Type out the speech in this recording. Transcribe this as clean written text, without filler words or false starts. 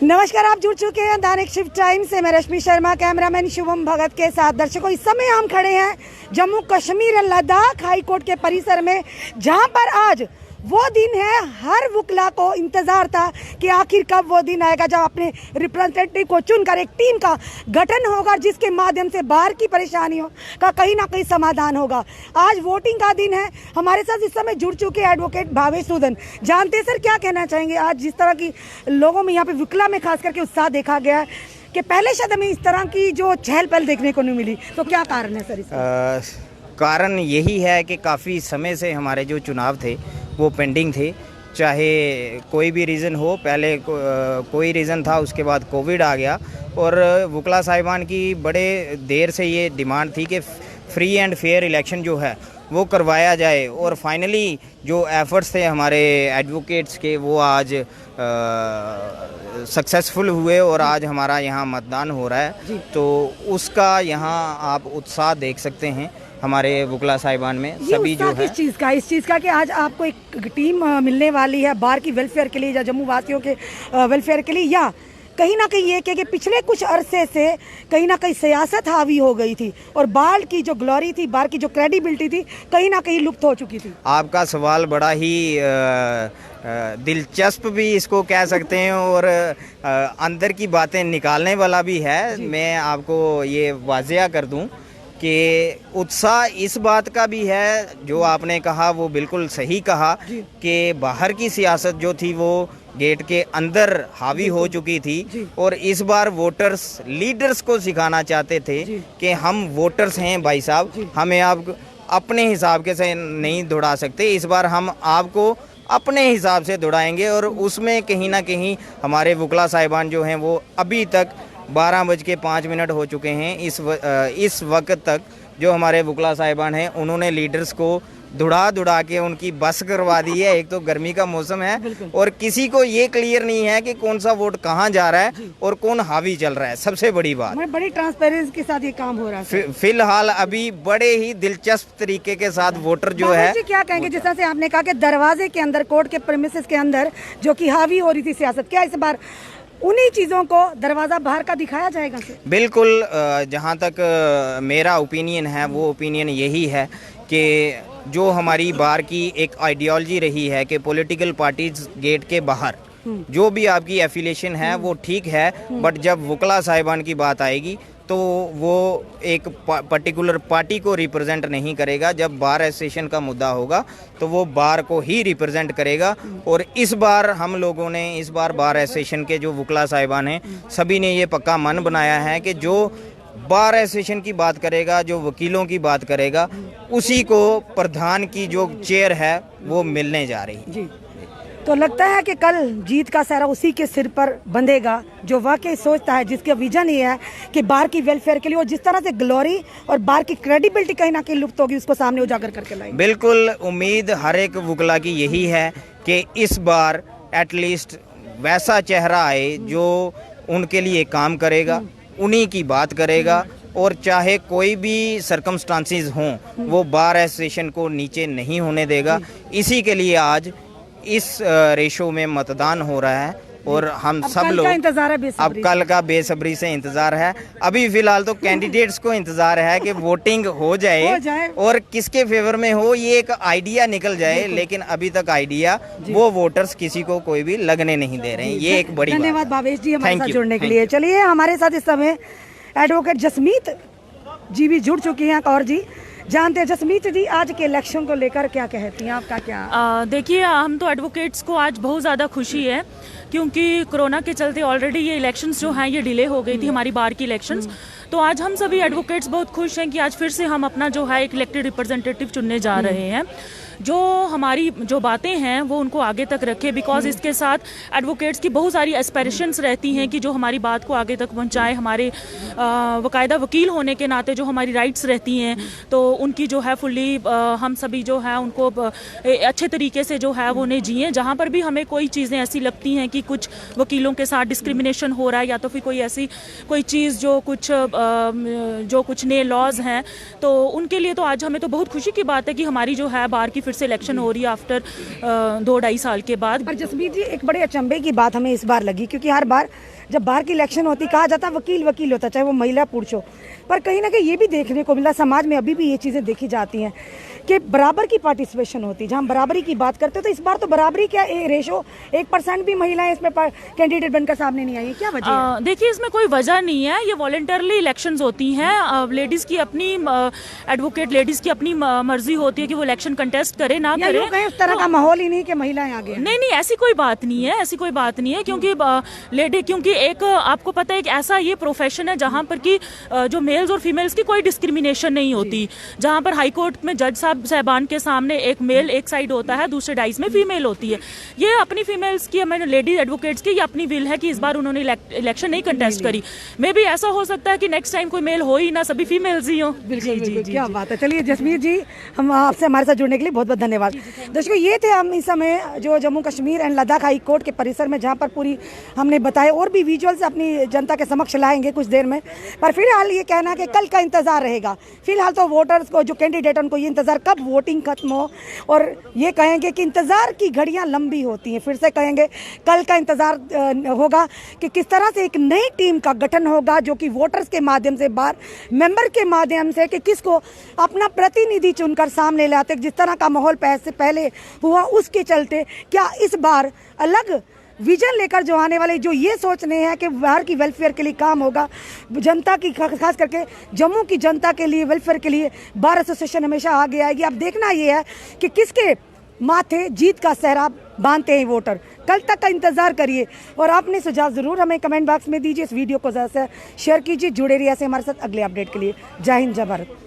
नमस्कार, आप जुड़ चुके हैं दैनिक शिफ्ट टाइम से। मैं रश्मि शर्मा, कैमरामैन शुभम भगत के साथ। दर्शकों, इस समय हम खड़े हैं जम्मू कश्मीर लद्दाख हाई कोर्ट के परिसर में, जहां पर आज वो दिन है हर वकीला को इंतजार था कि आखिर कब वो दिन आएगा जब अपने रिप्रेजेंटेटिव को चुनकर एक टीम का गठन होगा, जिसके माध्यम से बाहर की परेशानियों का कहीं ना कहीं समाधान होगा। आज वोटिंग का दिन है। हमारे साथ इस समय जुड़ चुके एडवोकेट भावेश सूदन। जानते हैं सर, क्या कहना चाहेंगे? आज जिस तरह की लोगों में यहाँ पे वकीला में खास करके उत्साह देखा गया है कि पहले शायद हमें इस तरह की जो चहल पहल देखने को नहीं मिली, तो क्या कारण है सर इसका? कारण यही है कि काफ़ी समय से हमारे जो चुनाव थे वो पेंडिंग थे, चाहे कोई भी रीज़न हो। पहले कोई रीज़न था, उसके बाद कोविड आ गया और वकला साहिबान की बड़े देर से ये डिमांड थी कि फ्री एंड फेयर इलेक्शन जो है वो करवाया जाए। और फाइनली जो एफर्ट्स थे हमारे एडवोकेट्स के, वो आज सक्सेसफुल हुए और आज हमारा यहाँ मतदान हो रहा है। तो उसका यहाँ आप उत्साह देख सकते हैं हमारे वकला साहिबान में। सभी जो है इस चीज़ का कि आज आपको एक टीम मिलने वाली है बार की वेलफेयर के लिए या जम्मू वासियों के वेलफेयर के लिए, या कहीं ना कहीं ये कि पिछले कुछ अरसे से कहीं ना कहीं सियासत हावी हो गई थी और बार की जो ग्लोरी थी, बार की जो क्रेडिबिलिटी थी, कहीं ना कहीं लुप्त हो चुकी थी। आपका सवाल बड़ा ही दिलचस्प भी इसको कह सकते हैं और अंदर की बातें निकालने वाला भी है। मैं आपको ये वाज़िया कर दूं कि उत्साह इस बात का भी है, जो आपने कहा वो बिल्कुल सही कहा कि बाहर की सियासत जो थी वो गेट के अंदर हावी हो चुकी थी और इस बार वोटर्स लीडर्स को सिखाना चाहते थे कि हम वोटर्स हैं भाई साहब, हमें आप अपने हिसाब के से नहीं दौड़ा सकते। इस बार हम आपको अपने हिसाब से दौड़ाएंगे। और उसमें कहीं ना कहीं हमारे वकला साहिबान जो हैं वो अभी तक 12:05 हो चुके हैं। इस वक्त तक जो हमारे वकला साहिबान हैं उन्होंने लीडर्स को दौड़ा के उनकी बस करवा दी है। एक तो गर्मी का मौसम है और किसी को ये क्लियर नहीं है कि कौन सा वोट कहाँ जा रहा है और कौन हावी चल रहा है। सबसे बड़ी बात, बड़ी ट्रांसपेरेंसी के साथ ये काम हो रहा है। फिलहाल अभी बड़े ही दिलचस्प तरीके के साथ वोटर जो है, क्या कहेंगे जिस तरह से आपने कहा कि दरवाजे के अंदर, कोर्ट के प्रीमिसेस के अंदर जो कि हावी हो रही थी सियासत, क्या इस बार उन्हीं चीज़ों को दरवाज़ा बाहर का दिखाया जाएगा? बिल्कुल, जहाँ तक मेरा ओपिनियन है वो ओपिनियन यही है कि जो हमारी बार की एक आइडियोलॉजी रही है कि पॉलिटिकल पार्टीज गेट के बाहर जो भी आपकी एफिलिएशन है वो ठीक है, बट जब वकला साहिबान की बात आएगी तो वो एक पर्टिकुलर पार्टी को रिप्रेजेंट नहीं करेगा। जब बार एसोसिएशन का मुद्दा होगा तो वो बार को ही रिप्रेजेंट करेगा। और इस बार हम लोगों ने, इस बार बार एसोसिएशन के जो वकला साहिबान हैं सभी ने ये पक्का मन बनाया है कि जो बार एसोसिएशन की बात करेगा, जो वकीलों की बात करेगा, उसी को प्रधान की जो चेयर है वो मिलने जा रही है। तो लगता है कि कल जीत का सारा उसी के सिर पर बंधेगा जो वाकई सोचता है, जिसका विजन ये है कि बार की वेलफेयर के लिए और जिस तरह से ग्लोरी और बार की क्रेडिबिलिटी कहीं ना कहीं लुप्त होगी, उसको सामने उजागर करके लाएंगे। बिल्कुल, उम्मीद हर एक वकला की यही है कि इस बार एटलीस्ट वैसा चेहरा आए जो उनके लिए काम करेगा, उन्हीं की बात करेगा और चाहे कोई भी सर्कमस्टांसेस हों वो बार एसोसिएशन को नीचे नहीं होने देगा। इसी के लिए आज इस रेशो में मतदान हो रहा है और हम सब लोग अब कल का बेसब्री से इंतजार है। अभी फिलहाल तो कैंडिडेट्स को इंतजार है कि वोटिंग हो जाए और किसके फेवर में हो ये एक आइडिया निकल जाए, लेकिन अभी तक आइडिया वो वोटर्स किसी को कोई भी लगने नहीं दे रहे हैं। ये एक बड़ी धन्यवाद भावेश जी हमारे साथ जुड़ने के लिए। चलिए, हमारे साथ इस समय एडवोकेट जसमीत जी भी जुड़ चुकी हैं। और जी जानते हैं जसमीत जी, आज के इलेक्शन को लेकर क्या कहती हैं, आपका क्या? देखिए, हम तो एडवोकेट्स को आज बहुत ज़्यादा खुशी है क्योंकि कोरोना के चलते ऑलरेडी ये इलेक्शंस जो हैं ये डिले हो गई थी, हमारी बार की इलेक्शंस। तो आज हम सभी एडवोकेट्स बहुत खुश हैं कि आज फिर से हम अपना जो है एक इलेक्टेड रिप्रेजेंटेटिव चुनने जा रहे हैं जो हमारी जो बातें हैं वो उनको आगे तक रखे। बिकॉज इसके साथ एडवोकेट्स की बहुत सारी एस्पिरेशंस रहती हैं कि जो हमारी बात को आगे तक पहुंचाए। हमारे बाकायदा वकील होने के नाते जो हमारी राइट्स रहती हैं तो उनकी जो है फुल्ली हम सभी जो है उनको अच्छे तरीके से जो है वो उन्हें जिए। जहाँ पर भी हमें कोई चीज़ें ऐसी लगती हैं कि कुछ वकीलों के साथ डिस्क्रिमिनेशन हो रहा है या तो फिर कोई ऐसी कोई चीज़ जो कुछ नए लॉज हैं, तो उनके लिए तो आज हमें तो बहुत खुशी की बात है कि हमारी जो है बार की फिर से इलेक्शन हो रही है आफ्टर 2-2.5 साल के बाद। पर जसमीत जी, एक बड़े अचंभे की बात हमें इस बार लगी, क्योंकि हर बार जब बार की इलेक्शन होती कहा जाता वकील वकील होता, चाहे वो महिला पुरुष हो, पर कहीं ना कहीं ये भी देखने को मिला, समाज में अभी भी ये चीज़ें देखी जाती हैं कि बराबर की पार्टिसिपेशन होती है। जहाँ बराबरी की बात करते हो तो इस बार तो बराबरी क्या रेशो 1% भी महिलाएं इसमें कैंडिडेट बनकर सामने नहीं आई है, क्या वजह है? देखिए, इसमें कोई वजह नहीं है, ये वॉलंटरली इलेक्शंस होती हैं। लेडीज़ की अपनी एडवोकेट लेडीज़ की अपनी मर्जी होती है कि वो इलेक्शन कंटेस्ट करे ना करे। उस तरह का माहौल ही नहीं कि महिलाएं आगे। नहीं, ऐसी कोई बात नहीं है, ऐसी कोई बात नहीं है, क्योंकि एक आपको पता है एक ऐसा ये प्रोफेशन है जहाँ पर कि जो मेल्स और फीमेल्स की कोई डिस्क्रिमिनेशन नहीं होती। जहाँ पर हाई कोर्ट में जज साहबान के सामने एक मेल एक साइड होता है, दूसरे डाइस में फीमेल होती है। ये अपनी फीमेल्स की, मैंने लेडी एडवोकेट्स की ये अपनी विल है कि इस बार उन्होंने इलेक्शन नहीं कंटेस्ट करी। मे भी ऐसा हो सकता है कि नेक्स्ट टाइम कोई मेल हो ही ना, सभी फीमेल्स ही हो। जी, क्या बात है। चलिए जसमीत जी, हम आपसे हमारे साथ जुड़ने के लिए बहुत बहुत धन्यवाद। दर्शकों, ये थे हम इस समय जो Jammu Kashmir and Ladakh high court के परिसर में, जहाँ पर पूरी हमने बताया और भी विजुअल्स अपनी जनता के समक्ष लाएंगे कुछ देर में। पर फिलहाल ये कहना कि कल का इंतजार रहेगा। फिलहाल तो वोटर्स को, जो कैंडिडेट उनको ये इंतजार कब वोटिंग खत्म हो, और ये कहेंगे कि इंतजार की घड़ियां लंबी होती हैं। फिर से कहेंगे कल का इंतजार होगा कि किस तरह से एक नई टीम का गठन होगा, जो कि वोटर्स के माध्यम से, बार मेंबर के माध्यम से, कि किसको अपना प्रतिनिधि चुनकर सामने लाते। जिस तरह का माहौल पहले हुआ उसके चलते क्या इस बार अलग विजन लेकर जो आने वाले, जो ये सोच रहे हैं कि बाहर की वेलफेयर के लिए काम होगा, जनता की, खास करके जम्मू की जनता के लिए, वेलफेयर के लिए बार एसोसिएशन हमेशा आगे आएगी। अब देखना ये है कि किसके माथे जीत का सेहरा बांधते हैं वोटर। कल तक का इंतजार करिए और आपने सुझाव जरूर हमें कमेंट बॉक्स में दीजिए। इस वीडियो को ज़्यादा से शेयर कीजिए। जुड़े रहिए ऐसे हमारे साथ अगले अपडेट के लिए। जय हिंद, जय भारत।